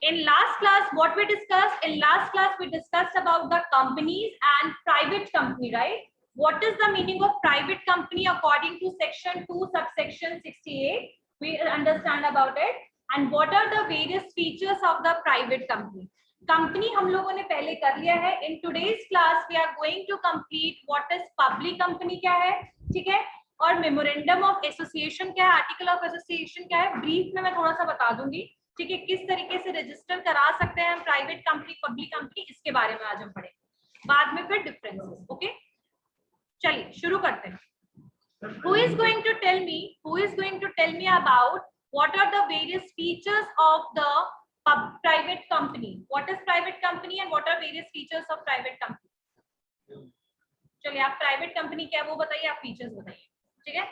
In last class, what we discussed? In last class, we discussed about the companies and private company, right? What is the meaning of private company according to section 2, subsection 68? We understand about it. And what are the various features of the private company? Company हम लोगों ने पहले कर लिया है. In today's class, we are going to complete what is public company क्या है, ठीक है? और मेमोरेंडम ऑफ एसोसिएशन क्या है, आर्टिकल ऑफ एसोसिएशन क्या है, ब्रीफ में मैं थोड़ा सा बता दूंगी, ठीक है? किस तरीके से रजिस्टर करा सकते हैं हम प्राइवेट कंपनी, पब्लिक कंपनी, इसके बारे में आज हम पढ़ेंगे. बाद में फिर डिफरेंसेस. ओके, चलिए शुरू करते हैं. Who is going to tell me about what are the various features of the private company? What is private company and what are various features of private company? चलिए, आप प्राइवेट कंपनी क्या है वो बताइए, आप फीचर्स बताइए, ठीक है?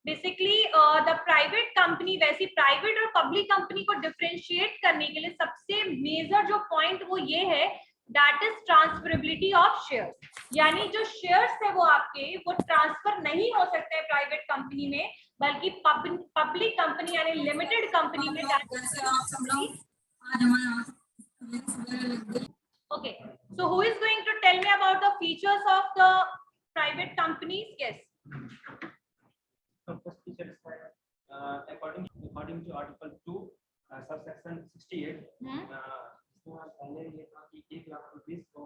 बेसिकली द प्राइवेट कंपनी, वैसी प्राइवेट और पब्लिक कंपनी को डिफरेंशिएट करने के लिए सबसे मेजर जो पॉइंट वो ये है, that is transferability of shares. यानी जो शेयर्स है वो आपके वो ट्रांसफर नहीं हो सकते हैं प्राइवेट कंपनी में, बल्कि पब्लिक कंपनी यानी लिमिटेड कंपनी में. Okay, so who is going to tell me about the features of the private companies? Yes. First feature is according to Article 2, subsection 68. पहले ये था कि 1 लाख रुपीस को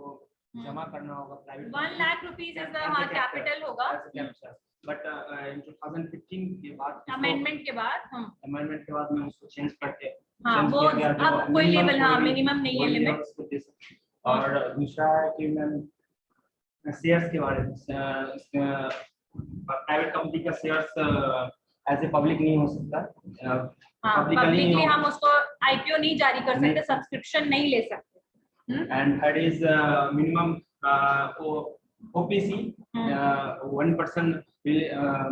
जमा करना होगा private. 1 lakh rupees is the capital होगा. बट इन 2015 के बाद, अमेंडमेंट के बाद में उसको चेंज करके वो अब कोई लेवल मिनिमम नहीं है, लिमिट. और दूसरा है कि मैम शेयर्स के बारे में, प्राइवेट कंपनी का शेयर्स एज ए पब्लिक नहीं हो सकता. पब्लिकली हम उसको आईपीओ नहीं जारी कर सकते, सब्सक्रिप्शन नहीं ले सकते. And third is minimum OPC 1%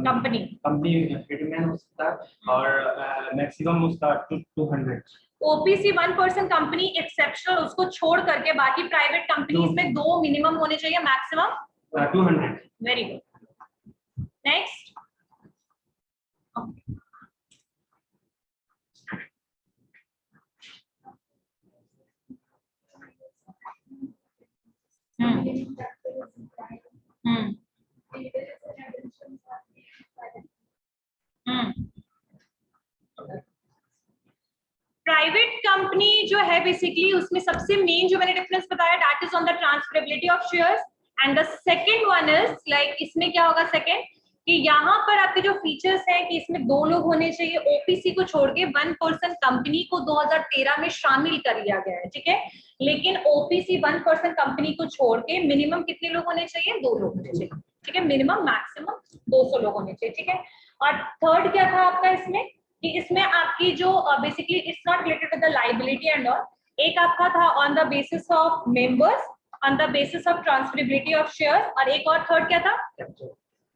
company remain हो सकता है, और मैक्सिमम उसका 200. ओपीसी 1% कंपनी एक्सेप्शनल, उसको छोड़ करके बाकी प्राइवेट कंपनीज में 2 मिनिमम होने चाहिए, maximum 200. Very good. Next. Private company जो है बेसिकली उसमें सबसे मेन जो मैंने डिफरेंस बताया, that is on the transferability of shares. And the second one is like, इसमें क्या होगा सेकंड, कि यहाँ पर आपके जो फीचर्स हैं कि इसमें 2 लोग होने चाहिए, ओपीसी को छोड़ के 1% कंपनी को 2013 में शामिल कर लिया गया है, ठीक है? लेकिन ओपीसी 1% कंपनी को छोड़ के मिनिमम कितने लोग होने चाहिए? 2 लोग होने चाहिए, ठीक है? मिनिमम मैक्सिमम 200 लोग होने चाहिए, ठीक है? और थर्ड क्या था आपका इसमें, कि इसमें आपकी जो basically it's not related with the liability and all. एक आपका था on the basis of members, on the basis of transferability of shares, और एक और थर्ड क्या था?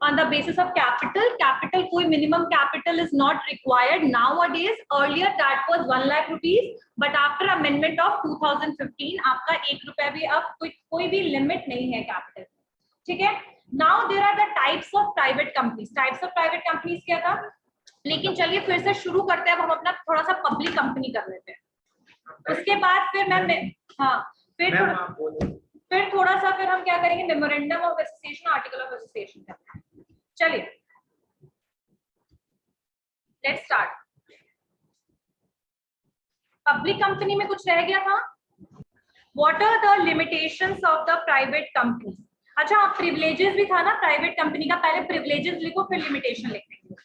On the basis of capital कोई minimum capital is not required nowadays. Earlier that was 1 lakh rupees, but after amendment of 2015 आपका 1 रुपया भी अब कोई भी लिमिट नहीं है कैपिटल, ठीक है? Now there are the types of private companies. Types of private companies क्या था? लेकिन चलिए फिर से शुरू करते हैं, अब हम अपना थोड़ा सा पब्लिक कंपनी कर लेते हैं. उसके बाद फिर फिर थोड़ा सा फिर हम क्या करेंगे, memorandum of association, article of association करेंगे. चलिए लेट्स स्टार्ट. पब्लिक कंपनी में कुछ रह गया था. What are the limitations of the private company? अच्छा, प्रिविलेजेस भी था ना प्राइवेट कंपनी का, पहले प्रिविलेजेस लिखो फिर लिमिटेशन लिखेंगे.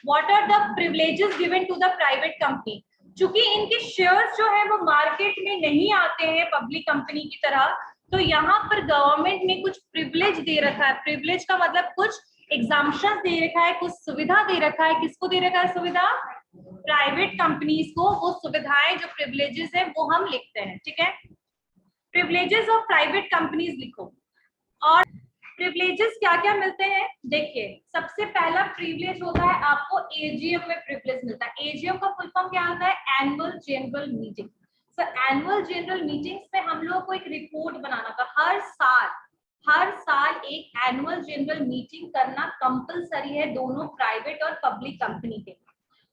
What are the privileges given to the private company? चूंकि इनके शेयर्स जो है वो मार्केट में नहीं आते हैं पब्लिक कंपनी की तरह, तो यहाँ पर गवर्नमेंट ने कुछ प्रिविलेज दे रखा है. प्रिविलेज का मतलब कुछ एग्जाम्पशन दे रखा है, कुछ सुविधा दे रखा है. किसको दे रखा है सुविधा? प्राइवेट कंपनीज को. वो सुविधाएं जो प्रिविलेजेस है वो हम लिखते हैं, ठीक है? प्रिविलेजेस ऑफ प्राइवेट कंपनीज लिखो. और प्रिविलेजेस क्या क्या मिलते हैं देखिए. सबसे पहला प्रिविलेज होता है आपको एजीएम में प्रिविलेज मिलता है. एजीएम का फुल फॉर्म क्या होता है? Annual general meeting. सो एनुअल जनरल मीटिंग्स में हम लोग को एक रिपोर्ट बनाना था हर साल एक एनुअल जनरल मीटिंग करना कंपलसरी है दोनों प्राइवेट और पब्लिक कंपनी के।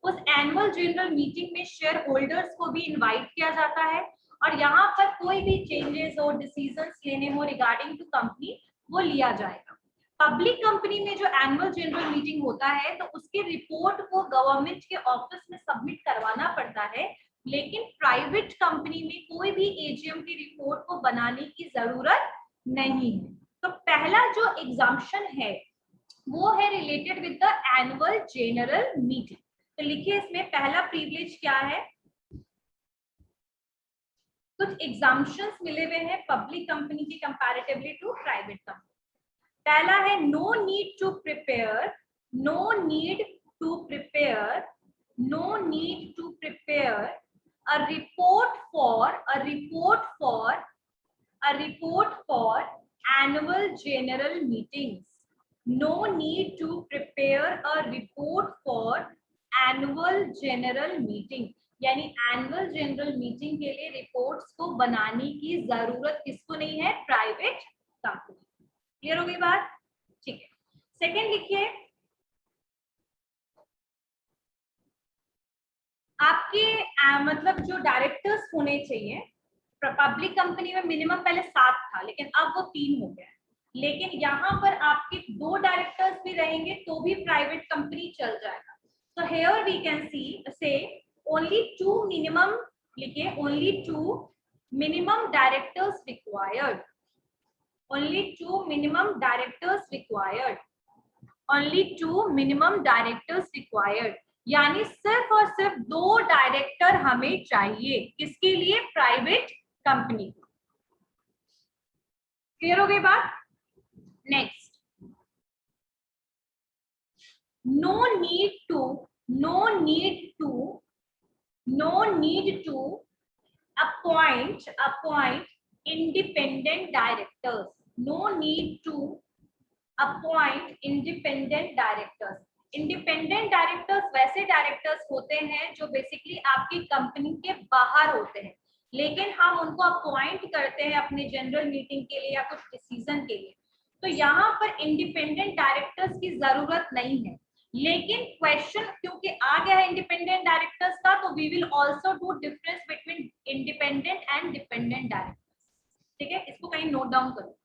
उस एनुअल जनरल मीटिंग में शेयर होल्डर्स को भी इनवाइट किया जाता है और यहाँ पर कोई भी चेंजेस हो, डिसीजंस लेने हो रिगार्डिंग टू कंपनी, वो लिया जाएगा। पब्लिक कंपनी में जो एनुअल जनरल मीटिंग होता है तो उसके रिपोर्ट को गवर्नमेंट के ऑफिस में सबमिट करवाना पड़ता है, लेकिन प्राइवेट कंपनी में कोई भी एजीएम की रिपोर्ट को बनाने की जरूरत नहीं है। तो पहला जो एग्जाम्पशन है वो है related with the annual general meeting. तो लिखिए इसमें पहला प्रिविलेज क्या है। कुछ एग्जाम्पशंस मिले हुए हैं पब्लिक कंपनी की कंपैरेटिवली टू प्राइवेट कंपनी। पहला है no need to prepare, no need to prepare, no need to prepare a report for annual general meetings. No need to prepare a report for annual general meeting. यानी annual general meeting के लिए reports को बनाने की जरूरत किसको नहीं है? Private company. क्लियर हो गई बात? ठीक है। सेकेंड लिखिए, आपके मतलब जो डायरेक्टर्स होने चाहिए पब्लिक कंपनी में मिनिमम पहले 7 था लेकिन अब वो 3 हो गया है, लेकिन यहाँ पर आपके 2 डायरेक्टर्स भी रहेंगे तो भी प्राइवेट कंपनी चल जाएगा। तो हियर वी कैन सी से ओनली 2 मिनिमम, लिखिए only 2 minimum directors required, only 2 minimum directors required, only 2 minimum directors required. यानी सिर्फ और सिर्फ 2 डायरेक्टर हमें चाहिए, किसके लिए? Private company. क्लियर हो गई बात? Next, no need to appoint independent directors, no need to appoint independent directors. Independent directors वैसे डायरेक्टर्स होते हैं जो बेसिकली आपकी कंपनी के बाहर होते हैं, लेकिन हम उनको अपॉइंट करते हैं अपने जनरल मीटिंग के लिए या कुछ डिसीजन के लिए। तो यहाँ पर इंडिपेंडेंट डायरेक्टर्स की जरूरत नहीं है, लेकिन क्वेश्चन क्योंकि आ गया है इंडिपेंडेंट डायरेक्टर्स का, तो we will also do difference between independent and dependent directors. ठीक है, इसको कहीं नोट डाउन करो।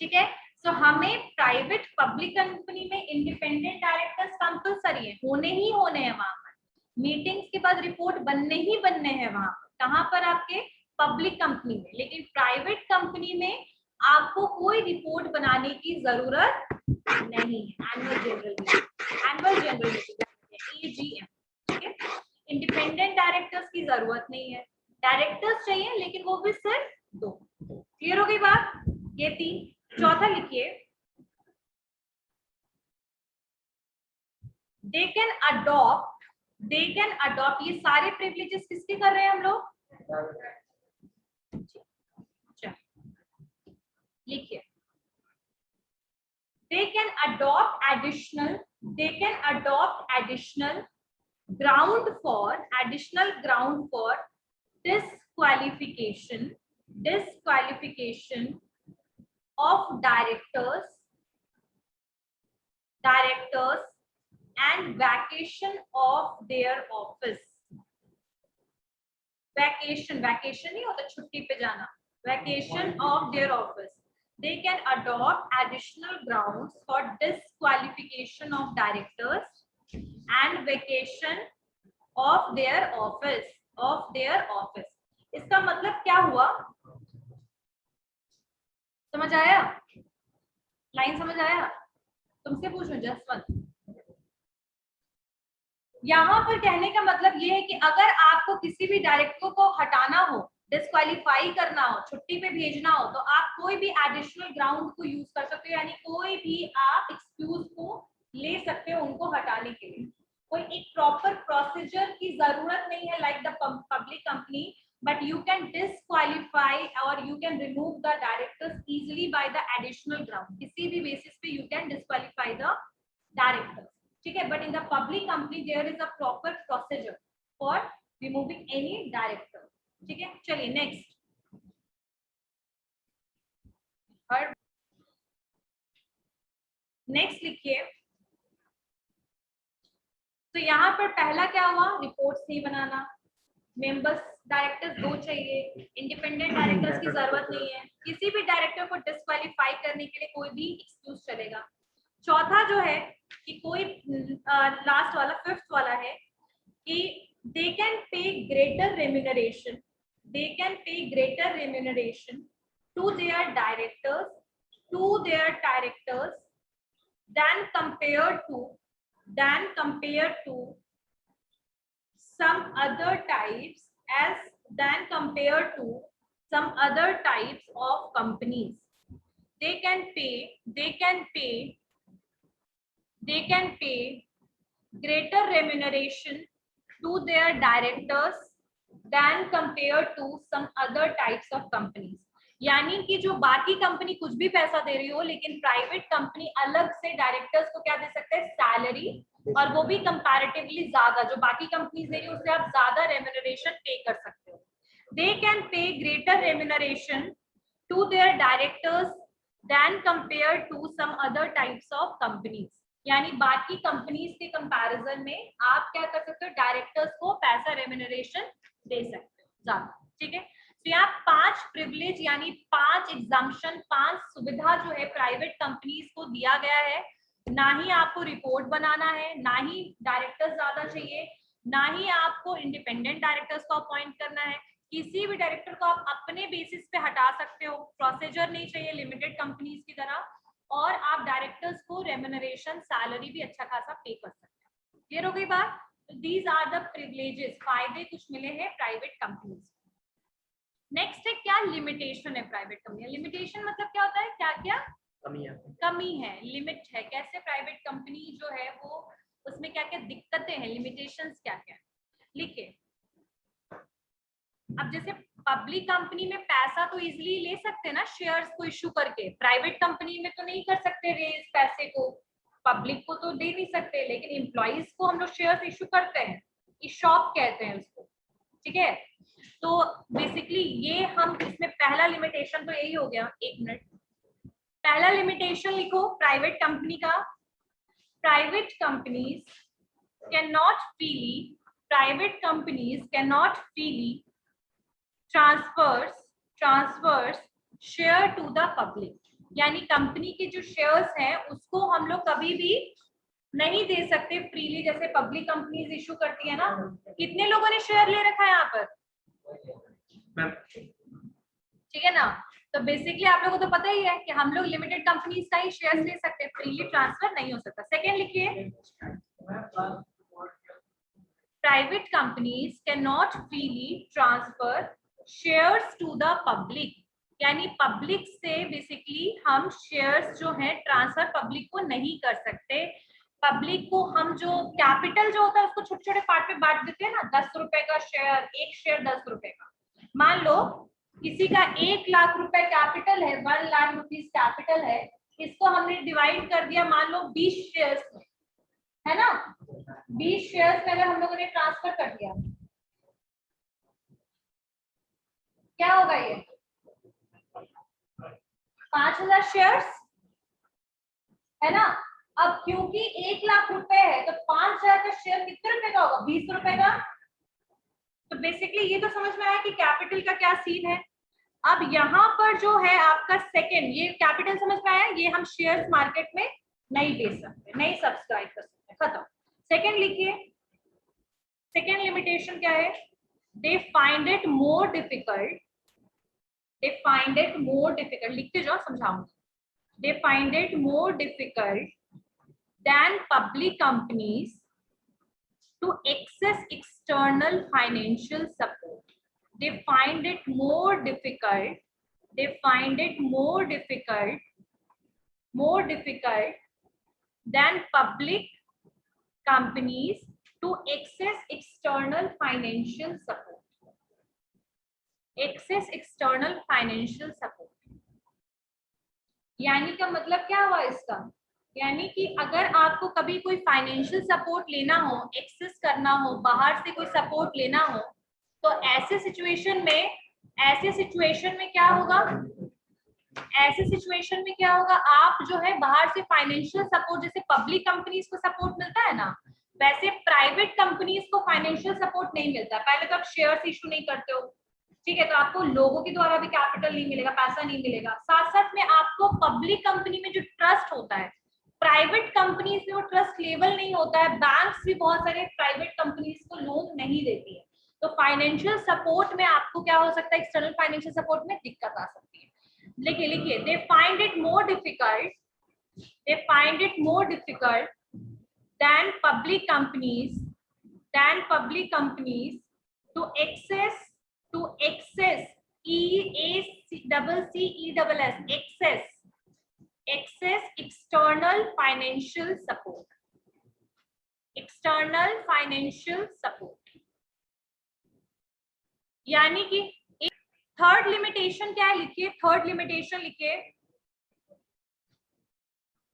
ठीक है, तो हमें प्राइवेट पब्लिक कंपनी में इंडिपेंडेंट डायरेक्टर्स कंपलसरी है, होने ही होने हैं वहां पर, मीटिंग्स के बाद रिपोर्ट बनने ही बनने हैं वहां पर। कहां पर? आपके पब्लिक कंपनी में। लेकिन प्राइवेट कंपनी में आपको कोई रिपोर्ट बनाने की जरूरत नहीं है। Annual general meeting AGM. ठीक है, इंडिपेंडेंट डायरेक्टर्स की जरूरत नहीं है, डायरेक्टर्स चाहिए लेकिन वो भी सिर्फ 2। क्लियर हो गई बात? ये 3। चौथा लिखिए, दे कैन अडॉप्ट, ये सारे प्रिविलेजेस किसके कर रहे हैं हम लोग? लिखिए, they can adopt additional ground for disqualification of directors and vacation of their office. vacation नहीं होता छुट्टी पे जाना, vacation of their office. They can adopt additional grounds for disqualification of directors and vacation of their office. इसका मतलब क्या हुआ? समझ आया? लाइन समझ आया? तुमसे पूछूं जसवंत? यहाँ पर कहने का मतलब ये है कि अगर आपको किसी भी डायरेक्टर को हटाना हो, डिस्क्वालीफाई करना हो, छुट्टी पे भेजना हो, तो आप कोई भी एडिशनल ग्राउंड को यूज कर सकते हो, यानी कोई भी आप एक्सक्यूज को ले सकते हो उनको हटाने के लिए। कोई एक प्रॉपर प्रोसीजर की जरूरत नहीं है like the public company, but you can disqualify और you can remove the directors easily by the additional ground. किसी भी बेसिस पे you can disqualify the directors. ठीक है, but in the public company there is a proper procedure for removing any director. ठीक है, चलिए next. Next लिखिए, तो यहाँ पर पहला क्या हुआ, रिपोर्ट्स नहीं बनाना, मेंबर्स डायरेक्टर्स 2 चाहिए, इंडिपेंडेंट डायरेक्टर्स की जरूरत नहीं है, किसी भी डायरेक्टर को डिस्क्वालीफाई करने के लिए कोई भी एक्सक्यूज चलेगा। चौथा जो है कि कोई लास्ट वाला 5th वाला है कि they can pay greater remuneration, they can pay greater remuneration to their directors than compared to some other types of companies. They can pay greater remuneration to their directors than compared to some other types of companies. यानी कि जो बाकी company कुछ भी पैसा दे रही हो, लेकिन प्राइवेट कंपनी अलग से डायरेक्टर्स को क्या दे सकते हैं, सैलरी, और वो भी कंपैरेटिवली ज्यादा, जो बाकी कंपनीज दे रही है उससे आप ज्यादा रेम्यूनरेशन पे कर सकते हो। They can pay greater remuneration to their directors then compare to some other types of companies, यानी बाकी कंपनीज के कंपैरिजन में आप क्या कर सकते हो, डायरेक्टर्स को पैसा रेम्यूनरेशन दे सकते हो ज्यादा। ठीक है, तो यहाँ 5 प्रिविलेज यानी 5 एग्जाम्पशन, 5 सुविधा जो है प्राइवेट कंपनीज को दिया गया है। ना ही आपको रिपोर्ट बनाना है, ना ही डायरेक्टर्स ज्यादा चाहिए, ना ही आपको इंडिपेंडेंट डायरेक्टर्स को अपॉइंट करना है, किसी भी डायरेक्टर को आप अपने बेसिस पे हटा सकते हो, प्रोसीजर नहीं चाहिए लिमिटेड कंपनीज की तरह, और आप डायरेक्टर्स को रेम्यूनरेशन सैलरी भी अच्छा खासा पे कर सकते हैं। क्लियर हो गई बात? दीज आर द प्रिविलेजेस, फायदे कुछ मिले हैं प्राइवेट कंपनीज। नेक्स्ट है क्या लिमिटेशन है प्राइवेट कंपनी। लिमिटेशन मतलब क्या होता है, क्या क्या कमी है, लिमिट है, कैसे प्राइवेट कंपनी जो है वो उसमें क्या क्या दिक्कतें हैं, लिमिटेशंस क्या क्या। लिखिए, अब जैसे पब्लिक कंपनी में पैसा तो इजीली ले सकते हैं ना, शेयर्स को इश्यू करके, प्राइवेट कंपनी में तो नहीं कर सकते रेज पैसे को, पब्लिक को तो दे नहीं सकते, लेकिन एम्प्लॉइज को हम लोग शेयर्स इश्यू करते हैं, शॉप कहते हैं उसको। ठीक है, तो बेसिकली ये हम इसमें पहला लिमिटेशन तो यही हो गया। 1 मिनट, पहला लिमिटेशन लिखो प्राइवेट कंपनी का, private companies can not freely transfers share to the public, यानी कंपनी के जो शेयर्स हैं उसको हम लोग कभी भी नहीं दे सकते फ्रीली, जैसे पब्लिक कंपनीज इशू करती है ना। कितने लोगों ने शेयर ले रखा है यहाँ पर, ठीक है ना? तो बेसिकली आप लोगों को तो पता ही है कि हम लोग लिमिटेड कंपनीज का ही शेयर्स ले सकते हैं, फ्रीली ट्रांसफर नहीं हो सकता। सेकेंड लिखिए, private companies can not freely transfer shares to the public, यानी पब्लिक से बेसिकली हम शेयर्स जो है ट्रांसफर पब्लिक को नहीं कर सकते। पब्लिक को हम जो कैपिटल जो होता है उसको छोटे छोटे पार्ट में बांट देते हैं ना, 10 रुपए का शेयर, एक शेयर 10 रुपए का। मान लो किसी का 1 लाख रुपए कैपिटल है, 1 लाख रुपीज कैपिटल है, इसको हमने डिवाइड कर दिया मान लो 20 शेयर्स में, है ना? 20 शेयर्स में अगर हम लोगों ने ट्रांसफर कर दिया, क्या होगा ये 5000 शेयर्स, है ना? अब क्योंकि 1 लाख रुपए है तो 5000 का शेयर कितने रुपए का होगा, 20 रुपए का। तो बेसिकली ये तो समझ में आया कि कैपिटल का क्या सीन है। अब यहाँ पर जो है आपका सेकंड, ये कैपिटल समझ में आया, ये हम शेयर्स मार्केट में नहीं बेच सकते, नहीं सब्सक्राइब कर सकते, खत्म। सेकंड लिखिए, सेकंड लिमिटेशन क्या है, they find it more difficult, लिखते जाओ समझाऊंगा। They find it more difficult than public companies to access external financial support. They find it more difficult than public companies to access external financial support. यानी का मतलब क्या हुआ इसका, यानी कि अगर आपको कभी कोई फाइनेंशियल सपोर्ट लेना हो, एक्सेस करना हो, बाहर से कोई सपोर्ट लेना हो, तो ऐसे सिचुएशन में क्या होगा, ऐसे सिचुएशन में क्या होगा, आप जो है बाहर से फाइनेंशियल सपोर्ट, जैसे पब्लिक कंपनीज को सपोर्ट मिलता है ना, वैसे प्राइवेट कंपनीज को फाइनेंशियल सपोर्ट नहीं मिलता। पहले तो आप शेयर्स इशू नहीं करते हो, ठीक है, तो आपको लोगों के द्वारा भी कैपिटल नहीं मिलेगा, पैसा नहीं मिलेगा। साथ साथ में आपको पब्लिक कंपनी में जो ट्रस्ट होता है, प्राइवेट कंपनीज में वो ट्रस्ट लेवल नहीं होता है। बैंक्स भी बहुत सारे प्राइवेट कंपनीज को लोन नहीं देती है, तो फाइनेंशियल सपोर्ट में आपको क्या हो सकता है, एक्सटर्नल फाइनेंशियल सपोर्ट में दिक्कत आ सकती है। लिखिए लिखिए, they find it more difficult than public companies to access external financial support। यानी कि थर्ड लिमिटेशन क्या है, लिखिए थर्ड लिमिटेशन लिखिए।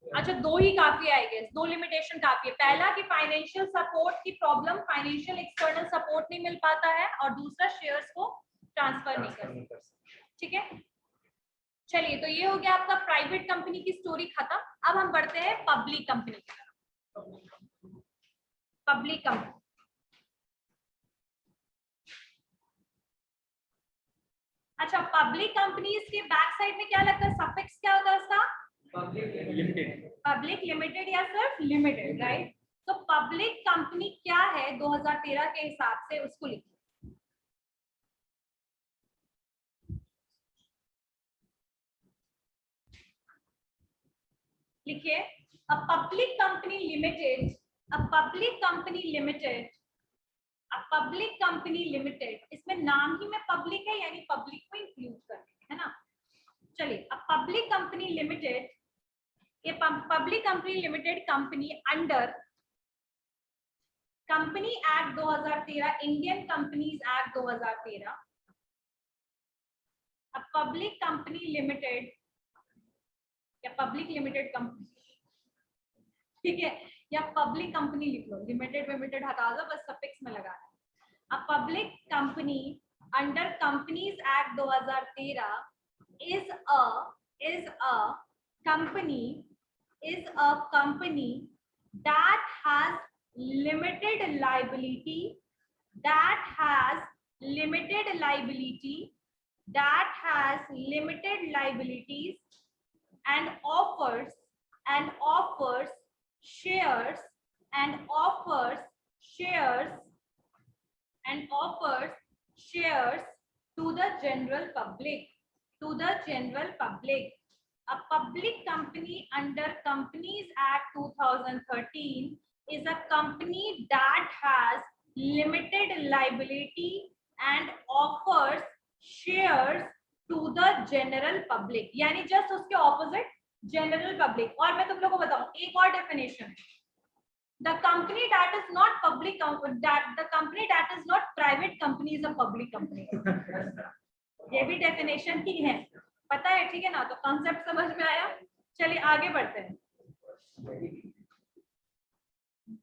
अच्छा, दो ही काफी है आई गेस, दो लिमिटेशन काफी है। पहला कि फाइनेंशियल सपोर्ट की प्रॉब्लम, फाइनेंशियल एक्सटर्नल सपोर्ट नहीं मिल पाता है, और दूसरा शेयर्स को ट्रांसफर नहीं कर सकते। ठीक है, चलिए, तो ये हो गया आपका प्राइवेट कंपनी की स्टोरी खत्म। अब हम बढ़ते हैं पब्लिक कंपनी की तरफ। पब्लिक कंपनी, अच्छा, पब्लिक कंपनीज के बैक साइड में क्या लगता है, सफिक्स क्या होता है उसका, पब्लिक लिमिटेड या सिर्फ लिमिटेड, राइट। तो पब्लिक कंपनी क्या है 2013 के हिसाब से, उसको लिखिए। लिखिए, अ पब्लिक कंपनी लिमिटेड, इसमें नाम ही में पब्लिक है, यानी पब्लिक को इंक्लूड करते हैं, है ना। चलिए, अ पब्लिक कंपनी लिमिटेड, ये public company limited company under company act 2013, Indian companies act 2013, a public company limited या पब्लिक लिमिटेड कंपनी, ठीक है, या पब्लिक कंपनी लिख लो, लिमिटेड हटा दो, बस सफिक्स में लगाना है। A public company under companies act 2013 is a company that has limited liability and offers shares to the general public. A public company under Companies Act 2013 is a company that has limited liability and offers shares to the general public, यानी just उसके opposite general public. और मैं तुम लोगों को बताऊं एक और डेफिनेशन है, the company that is not private company is a public company। ये भी डेफिनेशन ही है, पता है, ठीक है ना, तो कॉन्सेप्ट समझ में आया। चलिए आगे बढ़ते हैं।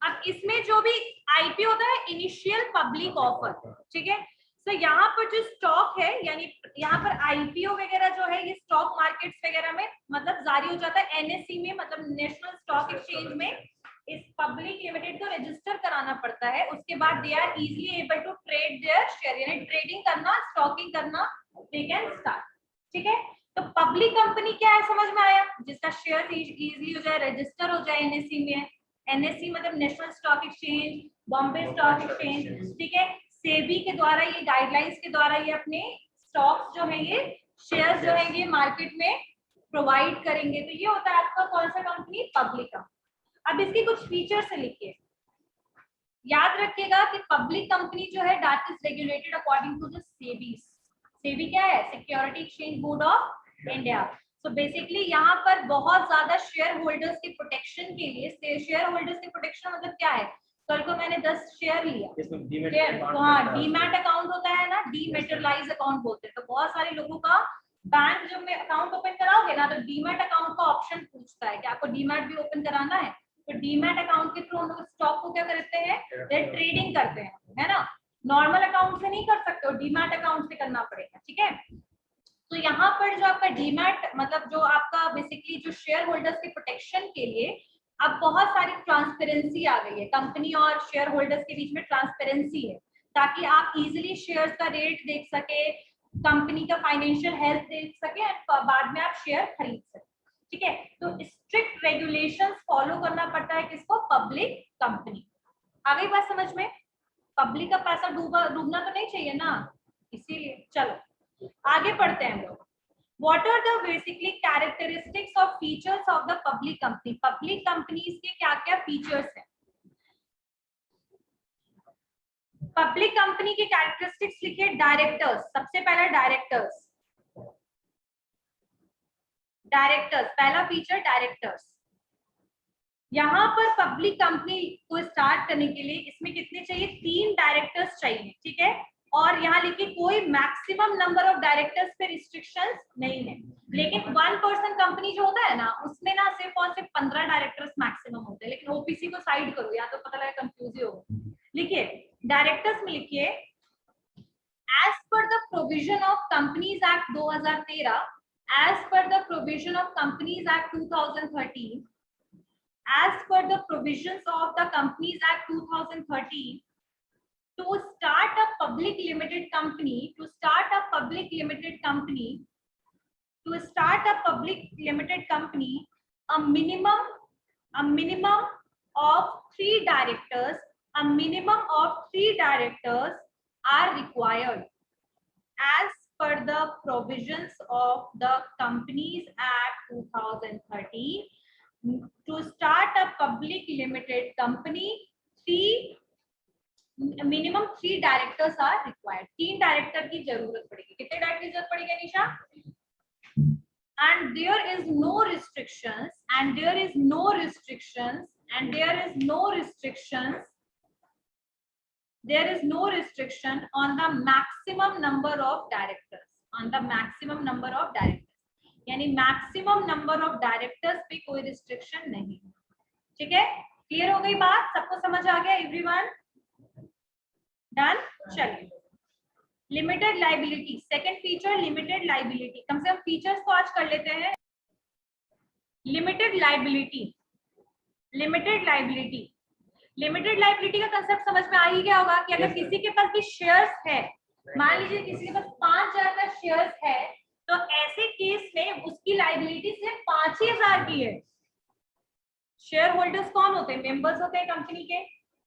अब इसमें जो भी आईपी होता है, इनिशियल पब्लिक ऑफर, ठीक है। तो यहाँ पर जो स्टॉक है, यानी यहाँ पर आईपीओ वगैरह जो है, ये स्टॉक मार्केट्स वगैरह में मतलब जारी हो जाता है, एनएससी में, मतलब नेशनल स्टॉक एक्सचेंज में इस पब्लिक लिमिटेड को रजिस्टर कराना पड़ता है। उसके बाद they are easily able to trade their share, यानी ट्रेडिंग करना, स्टॉकिंग करना दे कैन स्टार्ट, ठीक है। तो पब्लिक कंपनी क्या है समझ में आया, जिसका शेयर इजीली हो जाए, रजिस्टर हो जाए एनएससी में। एनएससी मतलब national stock exchange, Bombay stock exchange, ठीक है। सेबी के द्वारा, ये गाइडलाइंस के द्वारा ये अपने स्टॉक्स जो है, ये शेयर्स जो है, ये मार्केट में प्रोवाइड करेंगे। तो ये होता है आपका कौन सा कंपनी, पब्लिक का। अब इसके कुछ फीचर्स लिखिए, याद रखिएगा कि पब्लिक कंपनी जो है that is regulated according to the SEBI. SEBI क्या है, security exchange board of India. तो बेसिकली यहाँ पर बहुत ज्यादा शेयर होल्डर्स के प्रोटेक्शन के लिए, शेयर होल्डर्स के प्रोटेक्शन मतलब क्या है, कल को मैंने 10 शेयर लिया, तो हाँ, डीमैट अकाउंट होता है ना, डीमेटेरियलाइज अकाउंट बोलते हैं। तो बहुत सारे लोगों का बैंक जब में अकाउंट ओपन कराओगे ना, तो डीमैट अकाउंट का ऑप्शन पूछता है कि आपको डीमैट भी ओपन कराना है। तो डीमैट अकाउंट के थ्रू हम लोग स्टॉक को क्या करते हैं, ट्रेडिंग करते हैं, है ना। नॉर्मल अकाउंट से नहीं कर सकते हो, डीमैट अकाउंट से करना पड़ेगा, ठीक है। तो यहाँ पर जो आपका डीमैट मतलब जो आपका बेसिकली जो शेयर होल्डर्स के प्रोटेक्शन के लिए अब बहुत सारी ट्रांसपेरेंसी आ गई है, कंपनी और शेयर होल्डर्स के बीच में ट्रांसपेरेंसी है, ताकि आप इजीली शेयर्स का रेट देख सके, कंपनी का फाइनेंशियल हेल्थ देख सके और बाद में आप शेयर खरीद सके। ठीक है, तो स्ट्रिक्ट रेगुलेशंस फॉलो करना पड़ता है किसको? Public company. आ गई बात समझ में? पब्लिक का पैसा डूबना तो नहीं चाहिए ना, इसीलिए। चलो आगे पढ़ते हैं हम लोग। What are the basically characteristics of features of the public company? Public companies के क्या क्या features हैं? Public company के characteristics लिखिए। डायरेक्टर्स, सबसे पहला डायरेक्टर्स, डायरेक्टर्स पहला फीचर डायरेक्टर्स। यहाँ पर पब्लिक कंपनी को स्टार्ट करने के लिए इसमें कितने चाहिए? 3 डायरेक्टर्स चाहिए। ठीक है, और यहाँ लिखिए कोई मैक्सिमम नंबर ऑफ डायरेक्टर्स पे रिस्ट्रिक्शंस नहीं है, लेकिन 1 पर्सन कंपनी जो होता है ना उसमें ना सिर्फ और सिर्फ 15 डायरेक्टर्स मैक्सिमम होते हैं। लेकिन ओपीसी को साइड करो, या तो पता लगे कंफ्यूज ही होगा। लिखिए डायरेक्टर्स में लिखिए as per the provision of companies act 2013, as per the provision of companies act 2013, as per the provisions of the Companies Act 2013, to start a public limited company, to start a public limited company, to start a public limited company, a minimum of 3 directors, a minimum of 3 directors are required as per the provisions of the Companies Act 2013. To start a public limited company, minimum 3 directors are required. 3 director की जरूरत पड़ेगी। कितने director की जरूरत पड़ेगी निशा? And there is no restrictions, and there is no restrictions, and there is no restrictions, there is no restriction on the maximum number of directors, on the maximum number of directors, यानी maximum number of directors पे कोई restriction नहीं। ठीक है, clear हो गई बात? सबको समझ आ गया? Everyone done? चलिए limited liability, second feature limited liability. कम से कम फीचर्स को आज कर लेते हैं। Limited liability, limited liability, limited liability का कंसेप्ट समझ में आ ही गया होगा कि अगर किसी के पास भी शेयर्स है, मान लीजिए किसी के पास 5000 का शेयर्स है, तो ऐसे केस में उसकी लाइबिलिटी सिर्फ 5000 की है। शेयर होल्डर्स कौन होते हैं? मेंबर्स होते हैं कंपनी के।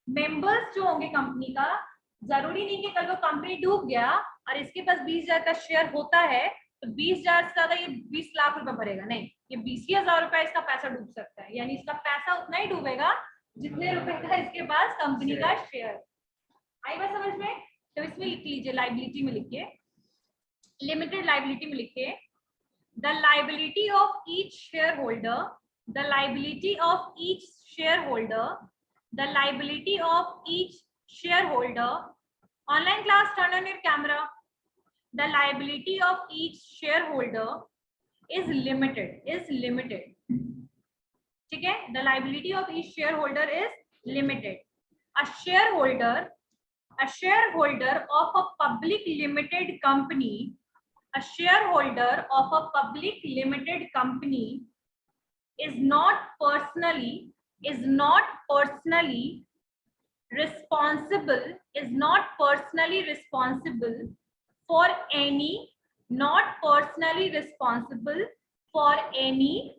मेंबर्स जो होंगे कंपनी का, जरूरी नहीं कि कल को कंपनी डूब गया और इसके पास 20000 का शेयर होता है तो 20000 से ज्यादा ये 20 लाख रुपए भरेगा, नहीं, ये 20,000 रुपए इसका पैसा डूब सकता है, यानी इसका पैसा उतना ही डूबेगा जितने रुपए का इसके पास कंपनी का शेयर। आई बात समझ में? तो इसमें लिख लीजिए, लाइबिलिटी में लिखिए, लिमिटेड लाइबिलिटी में लिखिए the liability of each share holder, the liability of each share holder, the liability of each share holder. Online class, turn on your camera. The liability of each share holder is limited, is limited. ठीक है, the liability of each share holder is limited. A shareholder of a public limited company, a shareholder of a public limited company is not personally responsible, is not personally responsible for any, not personally responsible for any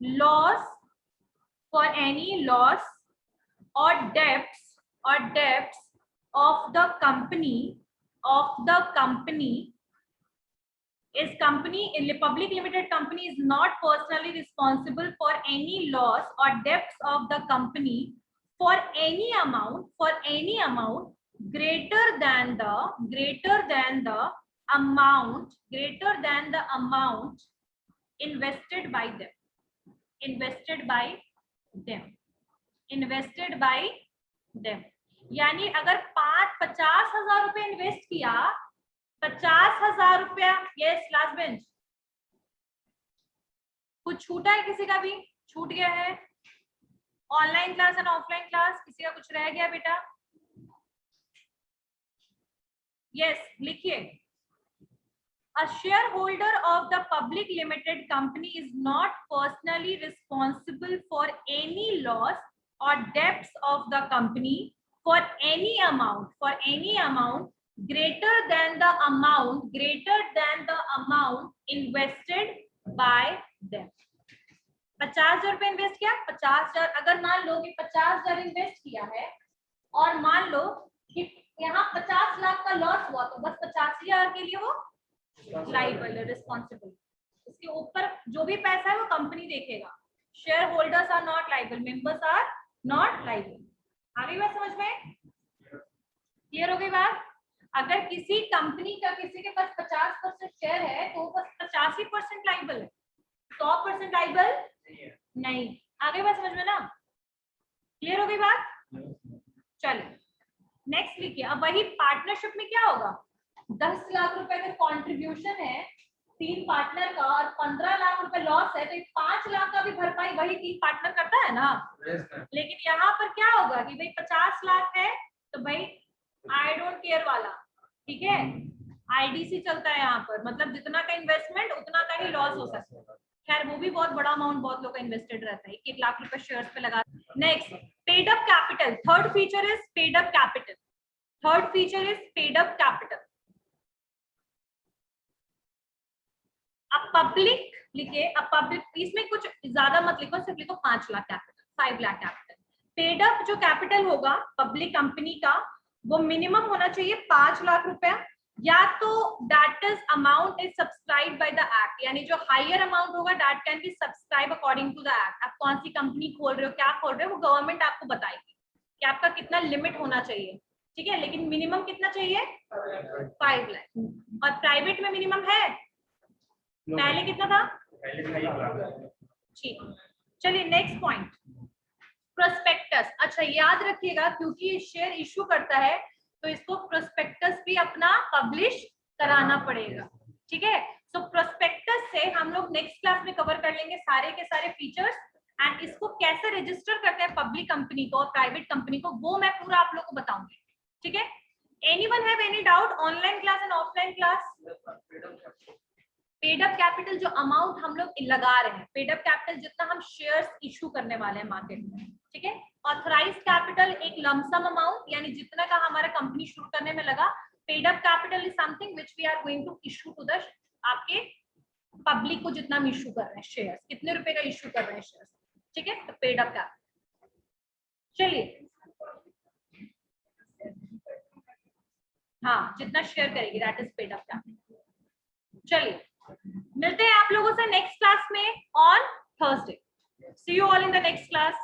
loss, for any loss or debts of the company, is company, public limited company is not personally responsible for any loss or debts of the company for any amount greater than the amount invested by them। यानी अगर 50,000 रुपए invest किया, 50,000 रुपया, yes last bench, कुछ छूटा है? किसी का भी छूट गया है? Online class and offline class, किसी का कुछ रह गया बेटा? यस लिखिए, A shareholder of the public limited company is not personally responsible for any loss or debts of the company for any amount greater than the amount invested by them. 50,000 रुपए invest किया, 50,000, अगर मान लो कि 50,000 invest किया है और मान लो कि यहाँ 50 लाख का लॉस हुआ, तो बस 85,000 के लिए वो लाइबल है, रिस्पॉन्सिबल। इसके ऊपर जो भी पैसा है वो कंपनी देखेगा। Shareholders are not liable, members are not liable. आ गई बात समझ में? क्लियर हो गई बात? अगर किसी कंपनी का किसी के पास 50% शेयर है तो बस 85% लाइबल है, 100% लाइबल नहीं। आगे बात समझ में ना? क्लियर हो गई बात? चलो नेक्स्ट लिखिए। अब वही पार्टनरशिप में क्या होगा, 10 लाख रुपए का कंट्रीब्यूशन है 3 पार्टनर का और 15 लाख रुपए लॉस है, तो 5 लाख का भी भरपाई वही 3 पार्टनर करता है ना। लेकिन यहाँ पर क्या होगा कि भाई 50 लाख है तो भाई आई डोंट केयर वाला, ठीक है, आईडीसी चलता है यहाँ पर, मतलब जितना का इन्वेस्टमेंट उतना का ही लॉस हो सकता है। खैर वो भी बहुत बड़ा अमाउंट बहुत लोग का इन्वेस्टेड रहता है, 1 लाख रुपए शेयर्स पे लगा। Next paid up capital, third feature is paid up capital. Third feature is paid up capital. अब पब्लिक लिखिए, अब पब्लिक, इसमें कुछ ज्यादा मत लिखो, सिर्फ लिखो 5 lakh capital, 5 lakh capital. Paid up जो कैपिटल होगा पब्लिक कंपनी का वो मिनिमम होना चाहिए 5 लाख रुपया, या तो that is amount is subscribed by the act, यानी जो हायर अमाउंट होगा that can be subscribe according to the act. आप कौन सी कंपनी खोल रहे हो, क्या खोल रहे हो, वो गवर्नमेंट आपको बताएगी कि आपका कितना लिमिट होना चाहिए, ठीक है, लेकिन मिनिमम कितना चाहिए 5 लाख। और प्राइवेट में मिनिमम है, पहले कितना था, ठीक। चलिए नेक्स्ट पॉइंट, प्रोस्पेक्टस। अच्छा याद रखिएगा क्योंकि शेयर इशू करता है तो इसको प्रोस्पेक्टस भी अपना पब्लिश कराना पड़ेगा, ठीक है। सो प्रोस्पेक्टस से हम लोग नेक्स्ट क्लास में कवर कर लेंगे सारे के सारे फीचर्स, एंड इसको कैसे रजिस्टर करते हैं पब्लिक कंपनी को और प्राइवेट कंपनी को, वो मैं पूरा आप लोग को बताऊंगी, ठीक है। Anyone have any doubt? Online class and offline class. Paid up capital जो अमाउंट हम लोग लगा रहे हैं, पेड अप कैपिटल जितना हम शेयर्स इशू करने वाले हैं मार्केट में, ठीक है। ऑथराइज्ड कैपिटल एक लमसम अमाउंट, यानी जितना का हमारा कंपनी शुरू करने में लगा। Paid up capital is something which we are going to issue to the आपके पब्लिक को, जितना हम इशू कर रहे हैं शेयर्स, कितने रुपए का इशू कर रहे हैं शेयर्स, ठीक है, तो पेड अप कैपिटल। चलिए हाँ, जितना शेयर करेगी that is paid up capital. चलिए मिलते हैं आप लोगों से नेक्स्ट क्लास में on Thursday. See you all in the next class.